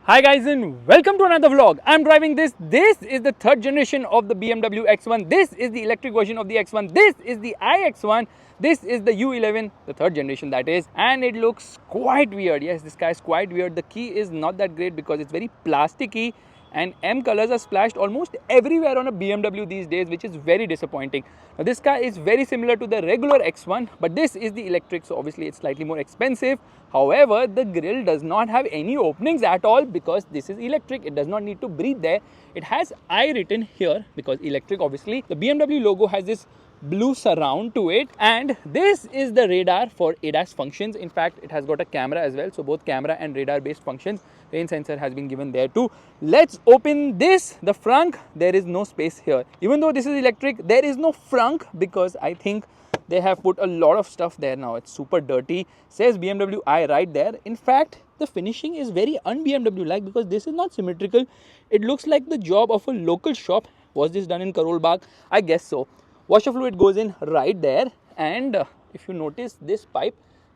Hi guys and welcome to another vlog. I'm driving this. This is the third generation of the BMW X1. This is the electric version of the X1. This is the iX1. This is the U11, the third generation that is. And it looks quite weird. Yes, this car is quite weird. The key is not that great because it's very plasticky and M colors are splashed almost everywhere on a BMW these days, which is very disappointing. Now this car is very similar to the regular X1, but this is the electric, so obviously it's slightly more expensive. However, the grille does not have any openings at all because this is electric. It does not need to breathe there. It has I written here because electric, obviously. The BMW logo has this blue surround to it, and this is the radar for ADAS functions. In fact, it has got a camera as well, so both camera and radar based functions. Rain sensor has been given there too. Let's open this. The frunk, there is no space here. Even though this is electric, there is no frunk because I think they have put a lot of stuff there now. It's super dirty. Says BMW I right there. In fact, the finishing is very un-BMW like because this is not symmetrical. It looks like the job of a local shop. Was this done in Karol Bagh? I guess so. Washer fluid goes in right there, and if you notice this pipe,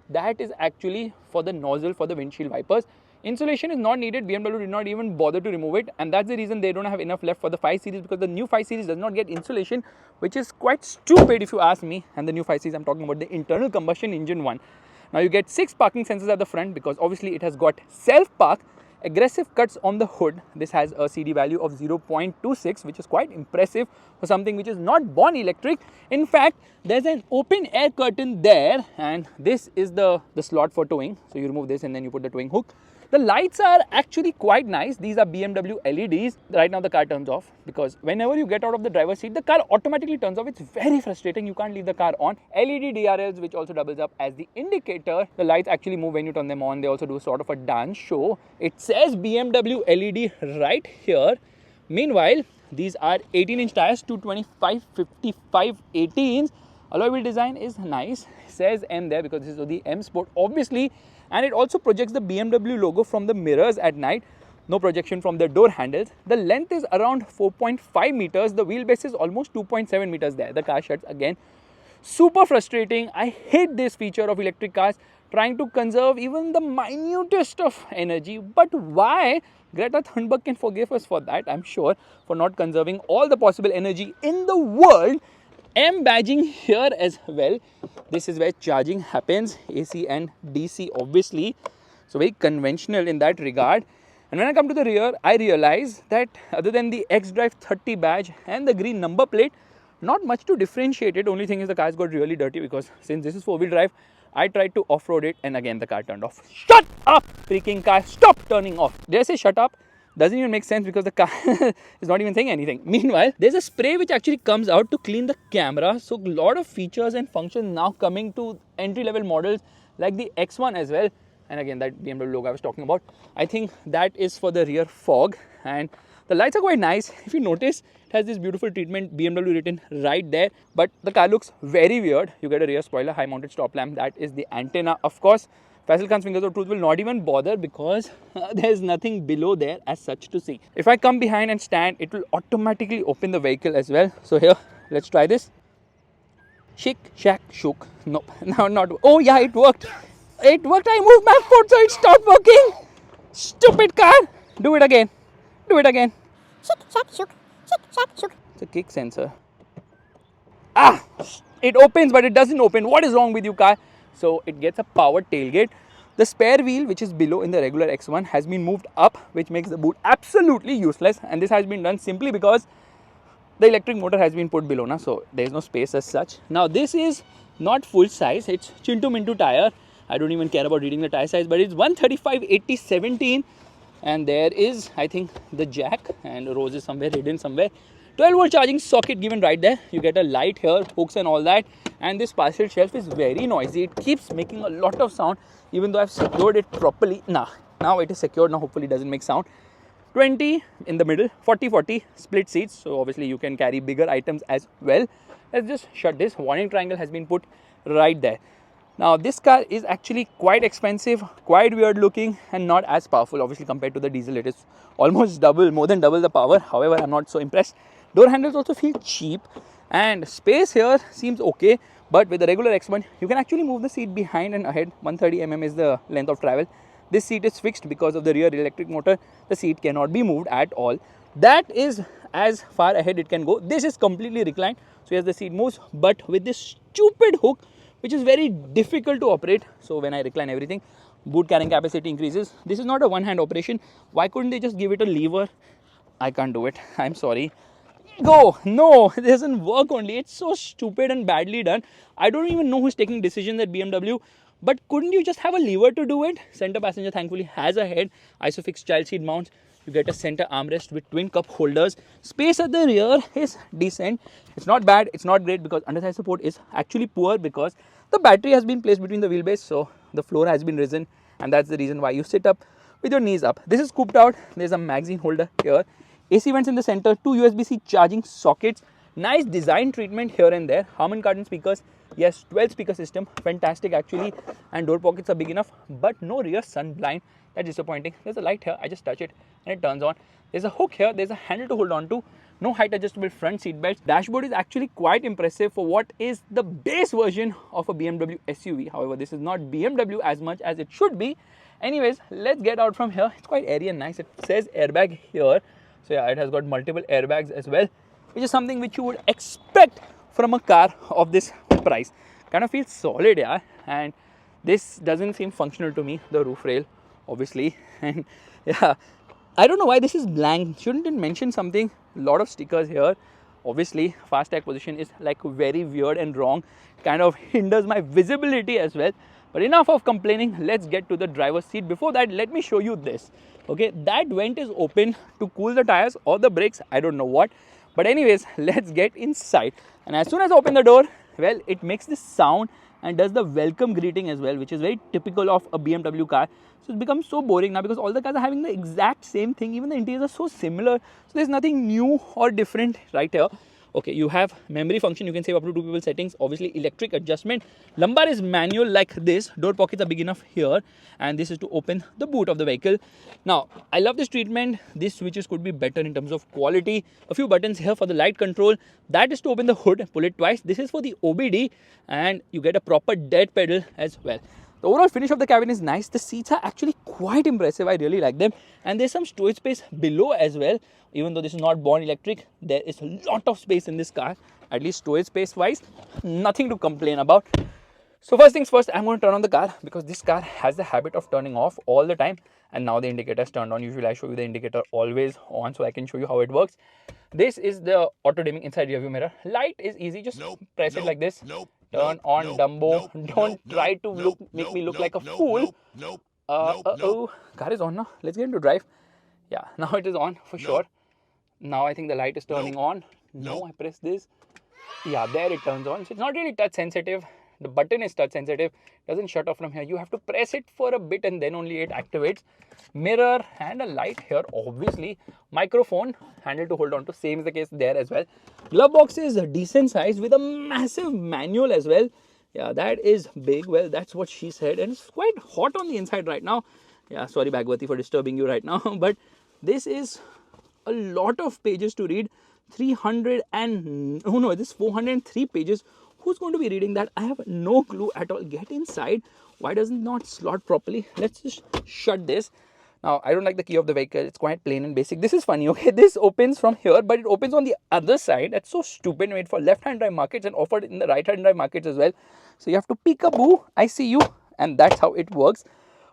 that is actually for the nozzle for the windshield wipers. Insulation is not needed. BMW did not even bother to remove it, and that's the reason they don't have enough left for the 5 Series because the new 5 Series does not get insulation, which is quite stupid if you ask me. And the new 5 Series, I'm talking about the internal combustion engine one. Now you get 6 parking sensors at the front because obviously it has got self-park. Aggressive cuts on the hood. This has a CD value of 0.26, which is quite impressive for something which is not born electric. In fact, there's an open air curtain there, and this is the slot for towing. So you remove this and then you put the towing hook. The lights are actually quite nice. These are BMW LEDs. Right now the car turns off because whenever you get out of the driver's seat, the car automatically turns off. It's very frustrating. You can't leave the car on. LED DRLs, which also doubles up as the indicator. The lights actually move when you turn them on. They also do sort of a dance show. It says BMW LED right here. Meanwhile, these are 18-inch tires, 225, 55, 18s. Alloy wheel design is nice. It says M there because this is the M Sport, obviously. And it also projects the BMW logo from the mirrors at night. No projection from the door handles. The length is around 4.5 meters. The wheelbase is almost 2.7 meters there. The car shuts again. Super frustrating. I hate this feature of electric cars, trying to conserve even the minutest of energy. But why? Greta Thunberg can forgive us for that, I'm sure, for not conserving all the possible energy in the world. M badging here as well. This is where charging happens, AC and DC obviously. So very conventional in that regard. And when I come to the rear, I realize that other than the xDrive 30 badge and the green number plate, not much to differentiate it. Only thing is the car's got really dirty because since this is 4-wheel drive, I tried to off-road it and again the car turned off. Shut up, freaking car, stop turning off. Did I say shut up? Doesn't even make sense because the car is not even saying anything. Meanwhile, there's a spray which actually comes out to clean the camera. So a lot of features and functions now coming to entry-level models like the X1 as well. And again, that BMW logo I was talking about. I think that is for the rear fog. And the lights are quite nice. If you notice, it has this beautiful treatment BMW written right there. But the car looks very weird. You get a rear spoiler, high-mounted stop lamp. That is the antenna, of course. Faisal Khan's fingers of truth will not even bother because there's nothing below there as such to see. If I come behind and stand, it will automatically open the vehicle as well. So here, let's try this. Shake, shack, shook. Nope, now not. Oh yeah, it worked. It worked. I moved my foot so it stopped working. Stupid car. Do it again. Do it again. Shake, shack, shook. Shake, shack, shook. It's a kick sensor. Ah! It opens but it doesn't open. What is wrong with you, car? So it gets a powered tailgate. The spare wheel, which is below in the regular X1, has been moved up, which makes the boot absolutely useless. And this has been done simply because the electric motor has been put below now, so there is no space as such. Now this is not full size. It's Chintu Mintu tire. I don't even care about reading the tire size, but it's 135/80/17. And there is, I think, the jack and rose is somewhere hidden somewhere. 12-volt charging socket given right there. You get a light here, hooks and all that. And this parcel shelf is very noisy. It keeps making a lot of sound even though I've secured it properly. Now it is secured. Now hopefully it doesn't make sound. 20 in the middle, 40/40 split seats. So obviously you can carry bigger items as well. Let's just shut this. Warning triangle has been put right there. Now this car is actually quite expensive, quite weird looking and not as powerful. Obviously compared to the diesel, it is almost double, more than double the power. However, I'm not so impressed. Door handles also feel cheap and space here seems okay. But with the regular X1, you can actually move the seat behind and ahead. 130 mm is the length of travel. This seat is fixed because of the rear electric motor. The seat cannot be moved at all. That is as far ahead it can go. This is completely reclined, so yes, the seat moves, but with this stupid hook which is very difficult to operate. So when I recline everything, boot carrying capacity increases. This is not a one hand operation. Why couldn't they just give it a lever? I can't do it, I'm sorry. Go. No, it doesn't work only. It's so stupid and badly done. I don't even know who's taking decisions at BMW, but couldn't you just have a lever to do it? Center passenger thankfully has a head. Isofix child seat mounts. You get a center armrest with twin cup holders. Space at the rear is decent. It's not bad, it's not great, because underside support is actually poor because the battery has been placed between the wheelbase, so the floor has been risen, and that's the reason why you sit up with your knees up. This is scooped out. There's a magazine holder here. AC vents in the center, 2 USB-C charging sockets, nice design treatment here and there. Harman Kardon speakers, yes, 12 speaker system, fantastic actually, and door pockets are big enough, but no rear sun blind. That's disappointing. There's a light here, I just touch it and it turns on. There's a hook here, there's a handle to hold on to, no height adjustable front seat belts. Dashboard is actually quite impressive for what is the base version of a BMW SUV. However, this is not BMW as much as it should be. Anyways, let's get out from here. It's quite airy and nice. It says airbag here. So yeah, it has got multiple airbags as well, which is something which you would expect from a car of this price. Kind of feels solid, yeah, and this doesn't seem functional to me, the roof rail, obviously. And yeah, I don't know why this is blank. Shouldn't it mention something? A lot of stickers here. Obviously, fast tag position is like very weird and wrong, kind of hinders my visibility as well. But enough of complaining, let's get to the driver's seat. Before that, let me show you this. Okay, that vent is open to cool the tires or the brakes, I don't know what. But anyways, let's get inside. And as soon as I open the door, well, it makes this sound and does the welcome greeting as well, which is very typical of a BMW car. So it's become so boring now because all the cars are having the exact same thing. Even the interiors are so similar. So there's nothing new or different right here. Okay, you have memory function, you can save up to 2 people settings, obviously electric adjustment. Lumbar is manual like this, door pockets are big enough here, and this is to open the boot of the vehicle. Now, I love this treatment. These switches could be better in terms of quality. A few buttons here for the light control, that is to open the hood, pull it twice. This is for the OBD, and you get a proper dead pedal as well. The overall finish of the cabin is nice. The seats are actually quite impressive. I really like them. And there's some storage space below as well. Even though this is not born electric, there is a lot of space in this car. At least storage space wise, nothing to complain about. So first things first, I'm going to turn on the car because this car has the habit of turning off all the time. And now the indicator is turned on. Usually I show you the indicator always on so I can show you how it works. This is the auto dimming inside rear view mirror. Light is easy. Just press it like this. Turn on Dumbo. Don't try to make me look like a fool. Oh, car is on now. Let's get into drive. Yeah, now it is on for sure. Now I think the light is turning on. No, I press this. Yeah, there it turns on. So it's not really touch sensitive. The button is touch sensitive. Doesn't shut off from here. You have to press it for a bit and then only it activates. Mirror and a light here, obviously. Microphone, handle to hold on to. Same is the case there as well. Glove box is a decent size with a massive manual as well. Yeah, that is big. Well, that's what she said. And it's quite hot on the inside right now. Yeah, sorry Bhagwati for disturbing you right now. But this is a lot of pages to read. 403 pages. Who's going to be reading that? I have no clue at all. Get inside. Why does it not slot properly? Let's just shut this. Now, I don't like the key of the vehicle. It's quite plain and basic. This is funny, okay? This opens from here, but it opens on the other side. That's so stupid, made for left-hand drive markets and offered in the right-hand drive markets as well. So you have to peek-a-boo, I see you, and that's how it works.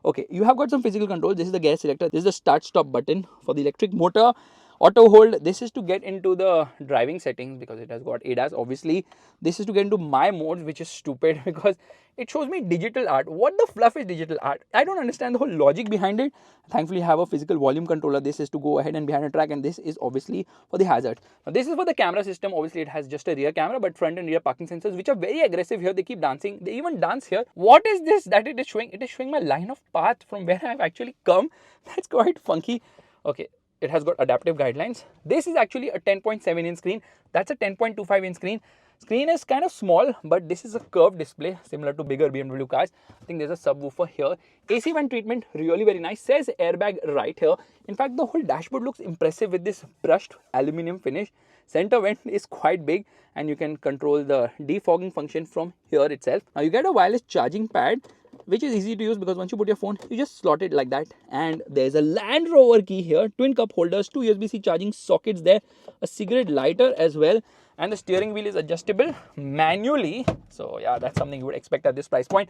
Okay, you have got some physical control. This is the gear selector. This is the start-stop button for the electric motor. Auto hold, this is to get into the driving settings because it has got ADAS. Obviously, this is to get into my modes, which is stupid because it shows me digital art. What the fluff is digital art? I don't understand the whole logic behind it. Thankfully, I have a physical volume controller. This is to go ahead and behind a track, and this is obviously for the hazards. Now, this is for the camera system. Obviously, it has just a rear camera, but front and rear parking sensors, which are very aggressive here. They keep dancing. They even dance here. What is this that it is showing? It is showing my line of path from where I have actually come. That's quite funky. Okay. It has got adaptive guidelines. This is actually a 10.7 inch screen. That's a 10.25 inch screen. Screen is kind of small, but this is a curved display similar to bigger BMW cars. I think there's a subwoofer here. AC vent treatment, really very nice. Says airbag right here. In fact, the whole dashboard looks impressive with this brushed aluminum finish. Center vent is quite big and you can control the defogging function from here itself. Now you get a wireless charging pad which is easy to use because once you put your phone, you just slot it like that. And there's a Land Rover key here, twin cup holders, 2 USB-C charging sockets there, a cigarette lighter as well, and the steering wheel is adjustable manually. So yeah, that's something you would expect at this price point.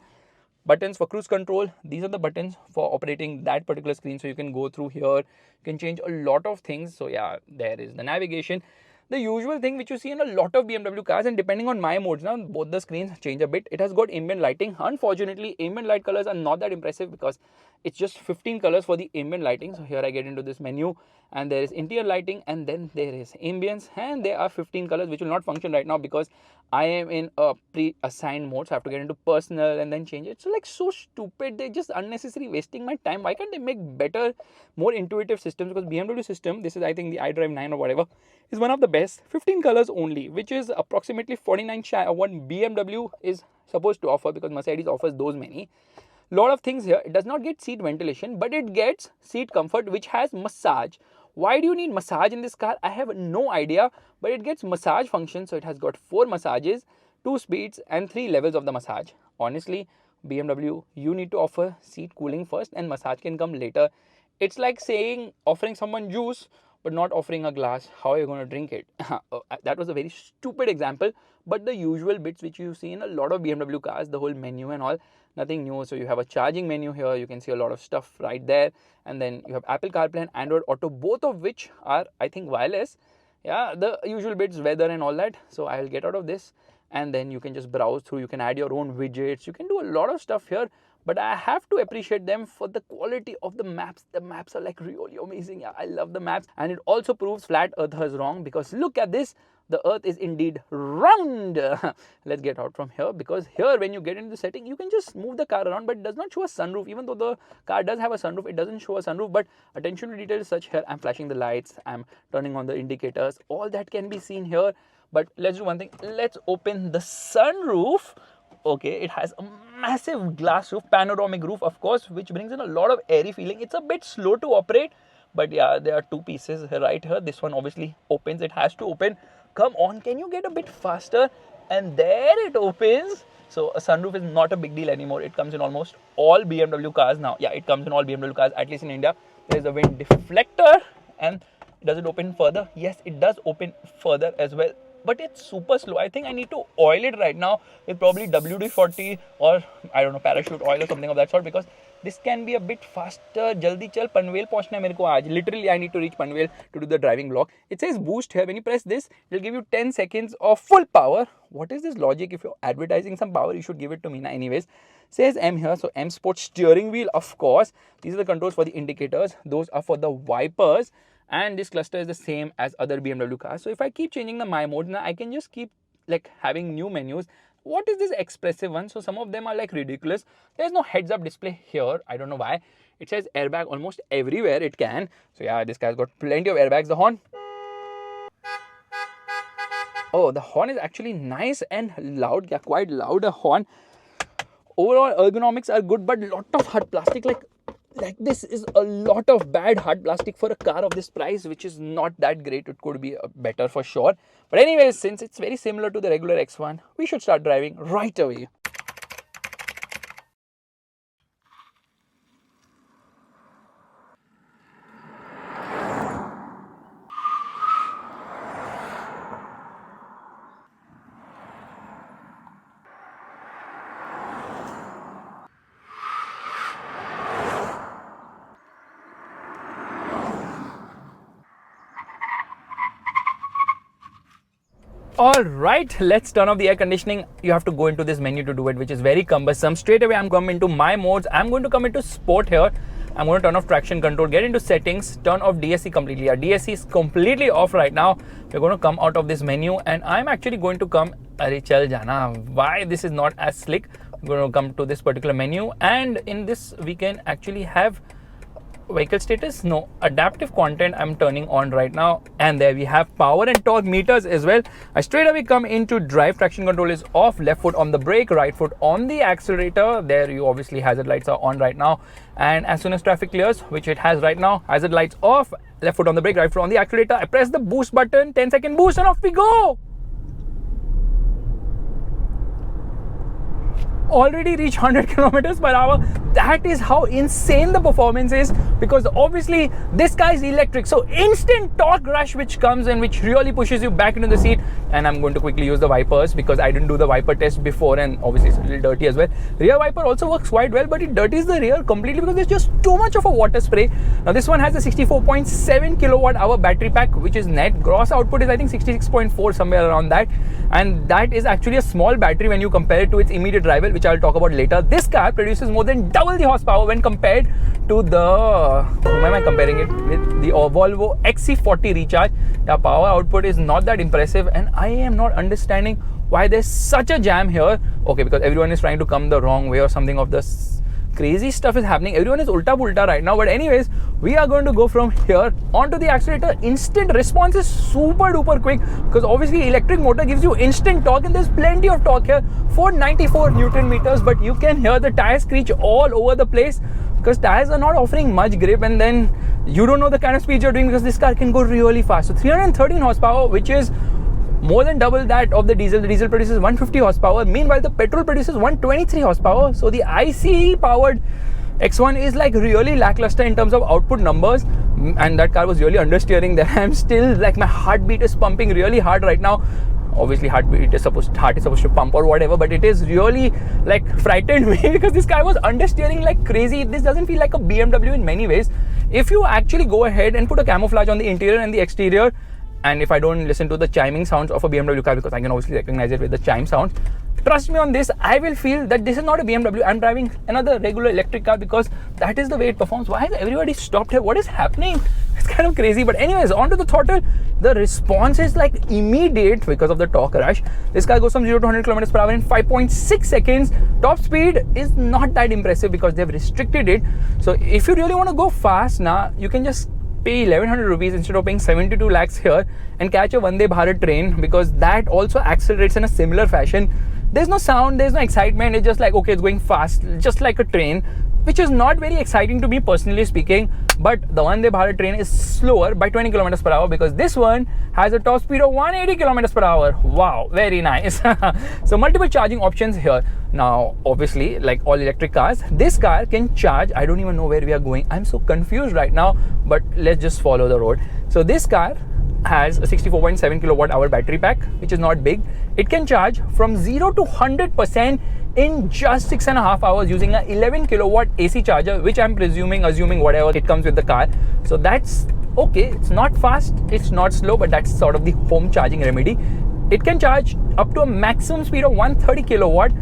Buttons for cruise control. These are the buttons for operating that particular screen. So you can go through here, you can change a lot of things. So yeah, there is the navigation. The usual thing which you see in a lot of BMW cars, and depending on my modes now, both the screens change a bit. It has got ambient lighting. Unfortunately, ambient light colors are not that impressive because it's just 15 colors for the ambient lighting. So here I get into this menu and there is interior lighting and then there is ambience, and there are 15 colors which will not function right now because I am in a pre-assigned mode. So I have to get into personal and then change it. So like so stupid. They're just unnecessary wasting my time. Why can't they make better, more intuitive systems? Because BMW system, this is I think the iDrive 9 or whatever, is one of the best. 15 colors only, which is approximately 49 shy of what BMW is supposed to offer, because Mercedes offers those many. Lot of things here. It does not get seat ventilation, but it gets seat comfort, which has massage. Why do you need massage in this car? I have no idea, but it gets massage function. So it has got 4 massages, 2 speeds and 3 levels of the massage. Honestly, BMW, you need to offer seat cooling first and massage can come later. It's like saying offering someone juice but not offering a glass. How are you going to drink it? That was a very stupid example, but the usual bits which you see in a lot of BMW cars, the whole menu and all, nothing new. So you have a charging menu here, you can see a lot of stuff right there, and then you have Apple CarPlay and Android Auto, both of which are I think wireless. Yeah, the usual bits, weather and all that. So I'll get out of this and then you can just browse through, you can add your own widgets, you can do a lot of stuff here. But I have to appreciate them for the quality of the maps. The maps are like really amazing. Yeah, I love the maps. And it also proves flat earthers wrong, because look at this. The earth is indeed round. Let's get out from here, because here when you get into the setting, you can just move the car around, but it does not show a sunroof. Even though the car does have a sunroof, it doesn't show a sunroof. But attention to detail is such here. I'm flashing the lights, I'm turning on the indicators. All that can be seen here. But let's do one thing. Let's open the sunroof. Okay, it has a massive glass roof, panoramic roof, of course, which brings in a lot of airy feeling. It's a bit slow to operate, but yeah, there are 2 pieces right here. This one obviously opens. It has to open. Come on, can you get a bit faster? And there it opens. So a sunroof is not a big deal anymore. It comes in almost all BMW cars now. Yeah, it comes in all BMW cars, at least in India. There's a wind deflector. And does it open further? Yes, it does open further as well. But it's super slow. I think I need to oil it right now with probably WD-40 or I don't know, parachute oil or something of that sort, because this can be a bit faster. Jaldi chal, Panvel pahunchna hai mere ko aaj. Literally, I need to reach Panvel to do the driving vlog. It says boost here. When you press this, it will give you 10 seconds of full power. What is this logic? If you're advertising some power, you should give it to me now anyways. Says M here. So M Sport steering wheel, of course. These are the controls for the indicators. Those are for the wipers. And this cluster is the same as other BMW cars. So if I keep changing the my mode, now I can just keep like having new menus. What is this expressive one? So some of them are like ridiculous. There's no heads up display here. I don't know why. It says airbag almost everywhere it can. So yeah, this guy's got plenty of airbags. The horn. Oh, the horn is actually nice and loud. Yeah, quite loud a horn. Overall ergonomics are good, but lot of hard plastic. Like this is a lot of bad hard plastic for a car of this price, which is not that great. It could be better for sure. But anyways, since it's very similar to the regular X1, we should start driving right away. Alright, let's turn off the air conditioning. You have to go into this menu to do it, which is very cumbersome. Straight away, I'm coming into my modes. I'm going to come into sport here. I'm going to turn off traction control, get into settings, turn off DSC completely. Yeah, DSC is completely off right now. We're going to come out of this menu and I'm actually going to come, Arey chal jana. Why this is not as slick? I'm going to come to this particular menu, and in this we can actually have vehicle status. No, adaptive content I'm turning on right now, and there we have power and torque meters as well. I straight away come into drive. Traction control is off, left foot on the brake, right foot on the accelerator. There you obviously hazard lights are on right now, and as soon as traffic clears, which it has right now, hazard lights off, left foot on the brake, right foot on the accelerator. I press the boost button, 10-second boost, and off we go. already reach 100 kilometers per hour. That is how insane the performance is, because obviously this car is electric, so instant torque rush which comes and which really pushes you back into the seat. And I'm going to quickly use the wipers because I didn't do the wiper test before, and obviously it's a little dirty as well. Rear wiper also works quite well, but it dirties the rear completely because there's just too much of a water spray. Now this one has a 64.7 kilowatt hour battery pack, which is net. Gross output is I think 66.4, somewhere around that, and that is actually a small battery when you compare it to its immediate rival, which I'll talk about later. This car produces more than double the horsepower when compared to the, whom am I comparing it with? The Volvo XC40 Recharge. The power output is not that impressive, and I am not understanding why there's such a jam here. Okay, because everyone is trying to come the wrong way or something of this crazy stuff is happening. Everyone is ulta pulta right now. But anyways, we are going to go from here onto the accelerator. Instant response is super duper quick because obviously electric motor gives you instant torque, and there's plenty of torque here. 494 Newton meters, but you can hear the tires screech all over the place because tires are not offering much grip, and then you don't know the kind of speed you're doing because this car can go really fast. So 313 horsepower, which is more than double that of the diesel. The diesel produces 150 horsepower. Meanwhile, the petrol produces 123 horsepower. So the ICE powered X1 is like really lackluster in terms of output numbers, and that car was really understeering there. I'm still like, my heartbeat is pumping really hard right now. Obviously heart is supposed to pump or whatever, but it is really like frightened me because this guy was understeering like crazy. This doesn't feel like a BMW in many ways. If you actually go ahead and put a camouflage on the interior and the exterior, and if I don't listen to the chiming sounds of a BMW car, because I can obviously recognize it with the chime sounds, trust me on this, I will feel that this is not a BMW. I'm driving another regular electric car because that is the way it performs. Why has everybody stopped here? What is happening? It's kind of crazy. But anyways, onto the throttle, the response is like immediate because of the torque rush. This car goes from 0 to 100 kilometers per hour in 5.6 seconds. Top speed is not that impressive because they've restricted it. So if you really want to go fast now, you can just pay 1100 rupees instead of paying 72 lakhs here and catch a Vande Bharat train, because that also accelerates in a similar fashion. There's no sound, there's no excitement. It's just like, okay, it's going fast, just like a train, which is not very exciting to me personally speaking. But the Vande Bharat train is slower by 20 kilometers per hour because this one has a top speed of 180 kilometers per hour. Wow, very nice. So multiple charging options here. Now, obviously, like all electric cars, this car can charge. I don't even know where we are going. I'm so confused right now, but let's just follow the road. So this car has a 64.7 kilowatt hour battery pack, which is not big. It can charge from 0 to 100% in just 6.5 hours using a 11 kilowatt AC charger, which I'm assuming whatever it comes with the car. So that's okay. It's not fast, it's not slow, but that's sort of the home charging remedy. It can charge up to a maximum speed of 130 kilowatt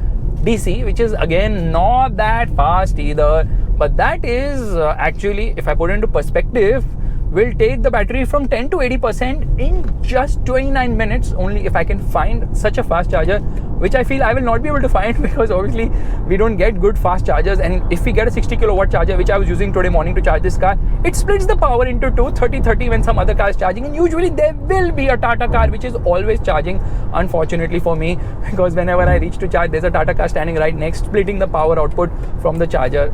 DC, which is again not that fast either. But that is actually, if I put it into perspective, will take the battery from 10 to 80% in just 29 minutes only, if I can find such a fast charger, which I feel I will not be able to find because obviously we don't get good fast chargers. And if we get a 60 kilowatt charger, which I was using today morning to charge this car, it splits the power into two, 30-30 when some other car is charging. And usually there will be a Tata car which is always charging, unfortunately for me, because whenever I reach to charge, there's a Tata car standing right next, splitting the power output from the charger.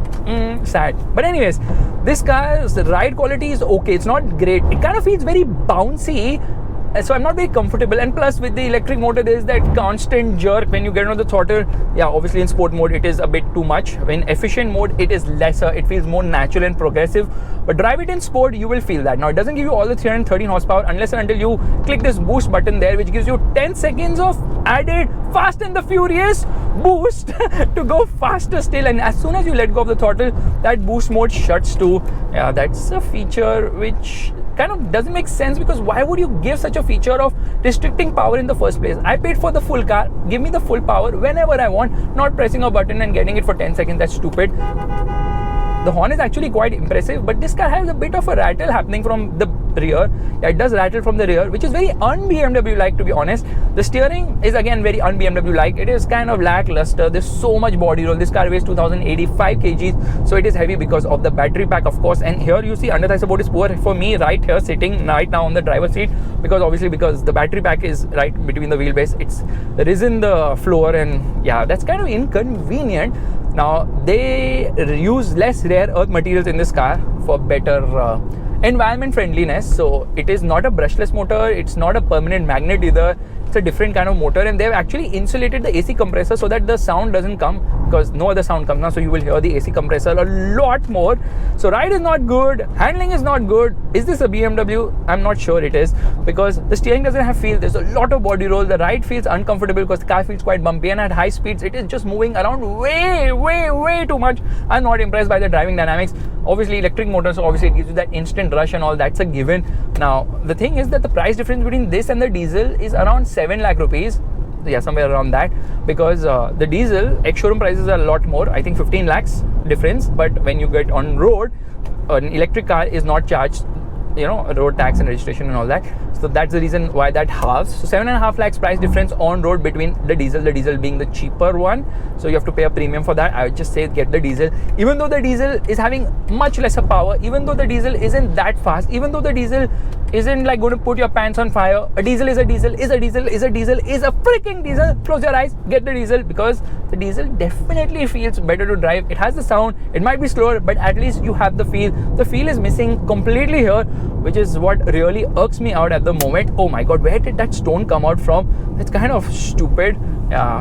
Sad. But anyways, this car's ride quality is okay. It's not great. It kind of feels very bouncy, so I'm not very comfortable. And plus, with the electric motor, there's that constant jerk when you get on the throttle. Yeah, obviously in sport mode it is a bit too much. In efficient mode it is lesser. It feels more natural and progressive. But drive it in sport, you will feel that. Now, it doesn't give you all the 313 horsepower unless and until you click this boost button there, which gives you 10 seconds of added Fast and the Furious boost to go faster still. And as soon as you let go of the throttle, that boost mode shuts too. Yeah, that's a feature which kind of doesn't make sense, because why would you give such a feature of restricting power in the first place? I paid for the full car. Give me the full power whenever I want, not pressing a button and getting it for 10 seconds. That's stupid. The horn is actually quite impressive, but this car has a bit of a rattle happening from the rear. Yeah, it does rattle from the rear, which is very un-BMW like, to be honest. The steering is again very un-BMW like. It is kind of lackluster. There's so much body roll. This car weighs 2085 kgs, so it is heavy because of the battery pack, of course. And here you see under thigh support is poor for me right here, sitting right now on the driver's seat, because obviously because the battery pack is right between the wheelbase. It's risen the floor, and yeah, that's kind of inconvenient. Now, they use less rare earth materials in this car for better environment friendliness. So it is not a brushless motor, it's not a permanent magnet either. It's a different kind of motor, and they've actually insulated the AC compressor so that the sound doesn't come, because no other sound comes now, so you will hear the AC compressor a lot more. So ride is not good, handling is not good. Is this a BMW? I'm not sure it is, because the steering doesn't have feel. There's a lot of body roll. The ride feels uncomfortable because the car feels quite bumpy, and at high speeds it is just moving around way too much. I'm not impressed by the driving dynamics. Obviously electric motors, so obviously it gives you that instant rush and all, that's a given. Now the thing is that the price difference between this and the diesel is around 7 lakh rupees. Yeah, somewhere around that, because the diesel ex-showroom prices are a lot more, I think 15 lakhs difference, but when you get on road, an electric car is not charged, you know, road tax and registration and all that. So that's the reason why that halves. So 7.5 lakhs price difference on road between the diesel being the cheaper one, so you have to pay a premium for that. I would just say get the diesel, even though the diesel is having much lesser power, even though the diesel isn't that fast, even though the diesel isn't like going to put your pants on fire. A diesel is a diesel is a diesel is a diesel is a freaking diesel. Close your eyes, get the diesel, because the diesel definitely feels better to drive. It has the sound, it might be slower, but at least you have the feel. The feel is missing completely here, which is what really irks me out at the moment. Oh my god, where did that stone come out from? It's kind of stupid.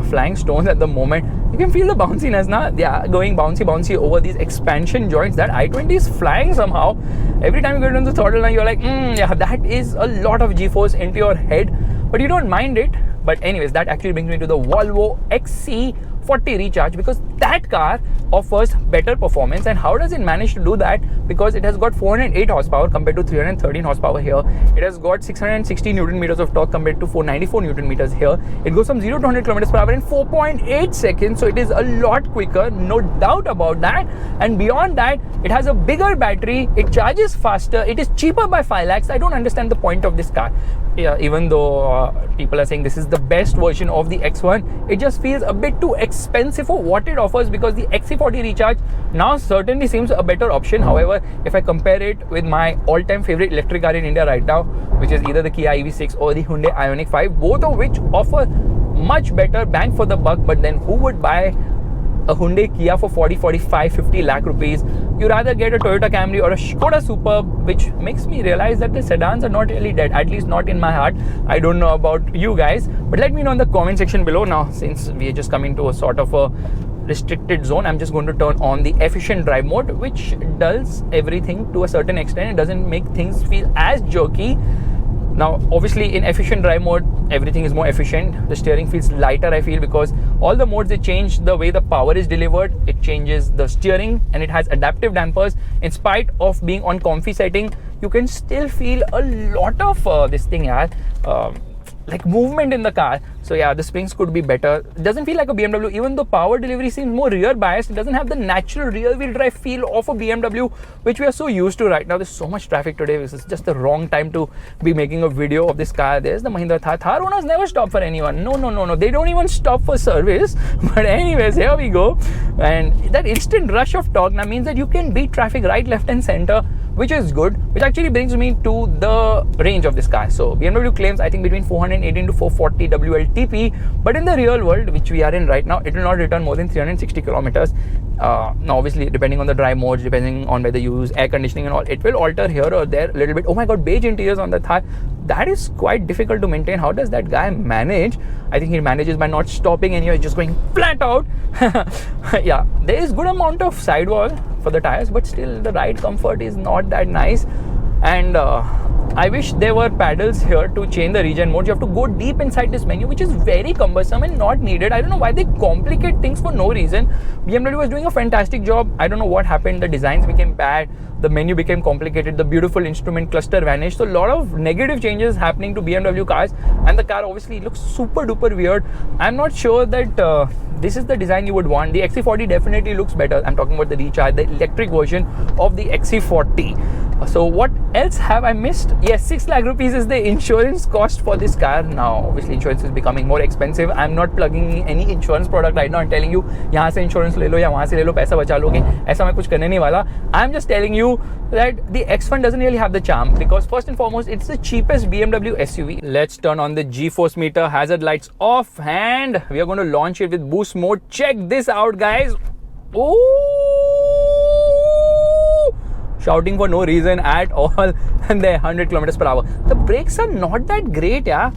Flying stones at the moment. You can feel the bounciness now. They are going bouncy over these expansion joints. That i20 is flying somehow. Every time you get on the throttle now, you're like, yeah, that is a lot of G-force into your head, but you don't mind it. But anyways, that actually brings me to the Volvo XC40 Recharge, because that car offers better performance. And how does it manage to do that? Because it has got 408 horsepower compared to 313 horsepower here. It has got 660 Newton meters of torque compared to 494 Newton meters here. It goes from 0 to 100 kilometers per hour in 4.8 seconds. So it is a lot quicker, no doubt about that. And beyond that, it has a bigger battery. It charges faster. It is cheaper by 5 lakhs. I don't understand the point of this car. Yeah, even though people are saying this is the best version of the X1, it just feels a bit too expensive for what it offers, because the XC40 Recharge now certainly seems a better option. However, if I compare it with my all-time favorite electric car in India right now, which is either the Kia EV6 or the Hyundai Ioniq 5, both of which offer much better bang for the buck, but then who would buy a Hyundai Kia for 40, 45, 50 lakh rupees? You rather get a Toyota Camry or a Skoda Superb, which makes me realize that the sedans are not really dead, at least not in my heart. I don't know about you guys, but let me know in the comment section below. Now, since we are just coming to a sort of a restricted zone, I'm just going to turn on the efficient drive mode, which does everything to a certain extent. It doesn't make things feel as jerky. Now, obviously, in efficient drive mode, everything is more efficient. The steering feels lighter, I feel, because all the modes, they change the way the power is delivered. It changes the steering, and it has adaptive dampers. In spite of being on comfy setting, you can still feel a lot of this thing, like movement in the car. So yeah, the springs could be better. It doesn't feel like a BMW, even though power delivery seems more rear biased. It doesn't have the natural rear wheel drive feel of a BMW, which we are so used to right now. There's so much traffic today. This is just the wrong time to be making a video of this car. There's the Mahindra Thar. Thar owners never stop for anyone. No. They don't even stop for service. But anyways, here we go. And that instant rush of torque now means that you can beat traffic right, left and center, which is good, which actually brings me to the range of this car. So BMW claims, I think, between 418 to 440 WLTP, but in the real world, which we are in right now, it will not return more than 360 kilometers. Now, obviously, depending on the drive modes, depending on whether you use air conditioning and all, it will alter here or there a little bit. Oh my god, beige interiors on the Thar. That is quite difficult to maintain. How does that guy manage? I think he manages by not stopping and you're just going flat out. Yeah, there is good amount of sidewall for the tires, but still the ride comfort is not that nice. And I wish there were paddles here to change the regen mode. You have to go deep inside this menu, which is very cumbersome and not needed. I don't know why they complicate things for no reason. BMW was doing a fantastic job. I don't know what happened. The designs became bad. The menu became complicated. The beautiful instrument cluster vanished. So a lot of negative changes happening to BMW cars, and the car obviously looks super duper weird. I'm not sure that this is the design you would want. The XC40 definitely looks better. I'm talking about the Recharge, the electric version of the XC40. So what else have I missed? Yes, 6 lakh rupees is the insurance cost for this car. Now, obviously, insurance is becoming more expensive. I'm not plugging any insurance product right now and telling you, यहाँ से insurance ले लो या वहाँ से ले लो, पैसा बचा लोगे. ऐसा मैं कुछ करने नहीं वाला. I'm just telling you that the X1 doesn't really have the charm, because first and foremost, it's the cheapest BMW SUV. Let's turn on the G-force meter, hazard lights off, and we are going to launch it with boost mode. Check this out, guys. Oh! Shouting for no reason at all, and they're 100 kilometers per hour. The brakes are not that great, yeah.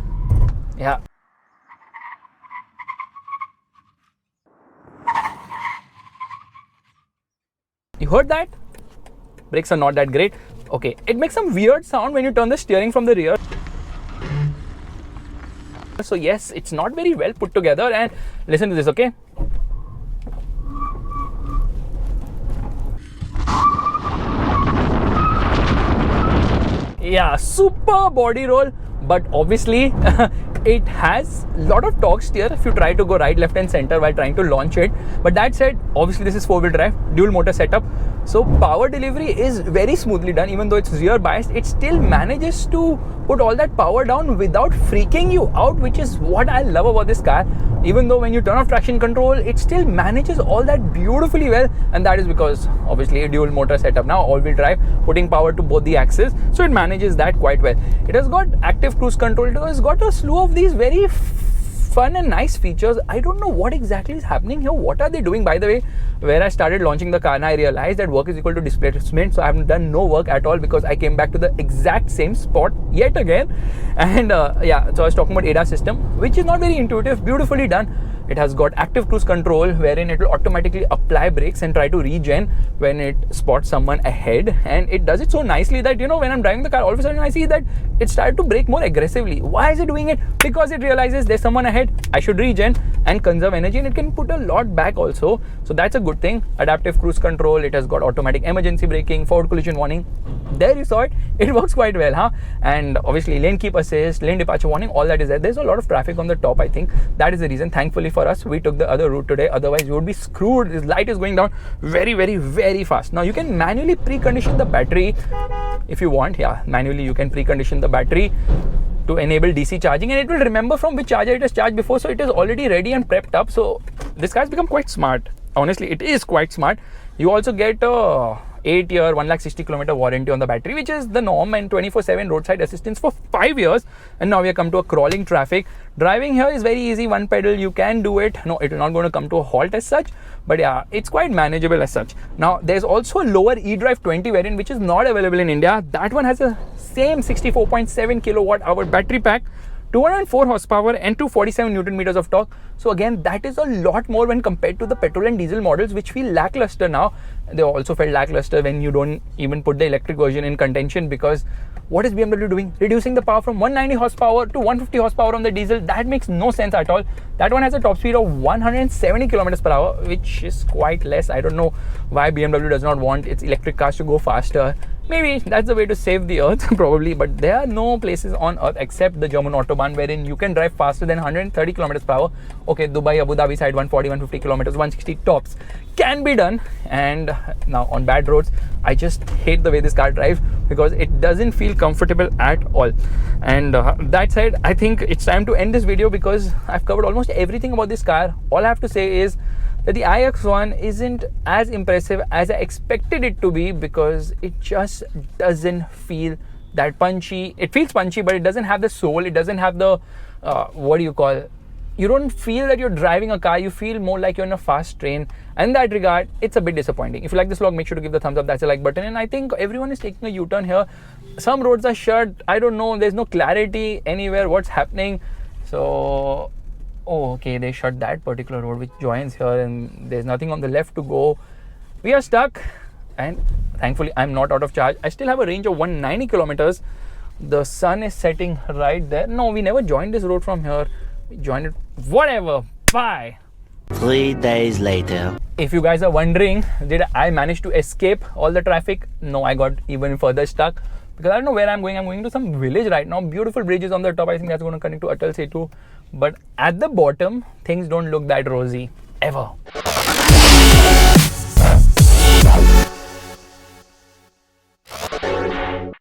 heard that? Brakes are not that great. Okay, it makes some weird sound when you turn the steering from the rear. So yes, it's not very well put together. And listen to this, okay? Yeah, super body roll, but obviously it has a lot of torque steer if you try to go right, left and center while trying to launch it. But that said, obviously this is 4-wheel drive, dual motor setup, so power delivery is very smoothly done. Even though it's rear biased, it still manages to put all that power down without freaking you out, which is what I love about this car. Even though when you turn off traction control, it still manages all that beautifully well, and that is because obviously a dual motor setup now, all-wheel drive, putting power to both the axles, so it manages that quite well. It has got active cruise control, it has got a slew of these very fun and nice features. I don't know what exactly is happening here. What are they doing? By the way, where I started launching the car and I realized that work is equal to displacement, so I haven't done no work at all because I came back to the exact same spot yet again. And yeah, so I was talking about ADAS system, which is not very intuitive, beautifully done. It has got active cruise control wherein it will automatically apply brakes and try to regen when it spots someone ahead, and it does it so nicely that, you know, when I'm driving the car, all of a sudden I see that it started to brake more aggressively. Why is it doing it? Because it realizes there's someone ahead, I should regen and conserve energy, and it can put a lot back also, so that's a good thing. Adaptive cruise control, it has got automatic emergency braking, forward collision warning. There you saw it, it works quite well, huh? And obviously lane keep assist, lane departure warning, all that is there. There's a lot of traffic on the top. I think that is the reason, thankfully for us, we took the other route today, otherwise we would be screwed. This light is going down very, very, very fast. Now you can manually precondition the battery if you want. Yeah, manually you can precondition the battery to enable DC charging, and it will remember from which charger it has charged before, so it is already ready and prepped up. So this car has become quite smart. Honestly, it is quite smart. You also get a 8-year 160km warranty on the battery, which is the norm, and 24/7 roadside assistance for 5 years. And now we have come to a crawling traffic. Driving here is very easy, one pedal, you can do it. No, it is not going to come to a halt as such, but yeah, it's quite manageable as such. Now there's also a lower eDrive 20 variant which is not available in India. That one has a same 64.7 kWh battery pack, 204 horsepower and 247 Newton meters of torque. So again, that is a lot more when compared to the petrol and diesel models, which feel lackluster now. They also felt lackluster when you don't even put the electric version in contention, because what is BMW doing? Reducing the power from 190 horsepower to 150 horsepower on the diesel. That makes no sense at all. That one has a top speed of 170 kilometers per hour, which is quite less. I don't know why BMW does not want its electric cars to go faster. Maybe that's the way to save the earth, probably, but there are no places on earth except the German Autobahn wherein you can drive faster than 130 kilometers per hour. Okay, Dubai, Abu Dhabi side 140, 150 kilometers, 160 tops can be done. And now on bad roads, I just hate the way this car drives because it doesn't feel comfortable at all. And that said, I think it's time to end this video because I've covered almost everything about this car. All I have to say is that the iX1 isn't as impressive as I expected it to be, because it just doesn't feel that punchy. It feels punchy, but it doesn't have the soul. It doesn't have the you don't feel that you're driving a car. You feel more like you're in a fast train, and in that regard, it's a bit disappointing. If you like this vlog, make sure to give the thumbs up. That's the like button. And I think everyone is taking a U-turn here. Some roads are shut. I don't know, there's no clarity anywhere what's happening. So oh, okay, they shut that particular road which joins here, and there's nothing on the left to go. We are stuck, and thankfully I'm not out of charge. I still have a range of 190 kilometers. The sun is setting right there. No, we never joined this road from here. We joined it. Whatever. Bye. 3 days later. If you guys are wondering, did I manage to escape all the traffic? No, I got even further stuck because I don't know where I'm going. I'm going to some village right now. Beautiful bridges on the top. I think that's going to connect to Atal Setu. But at the bottom, things don't look that rosy ever.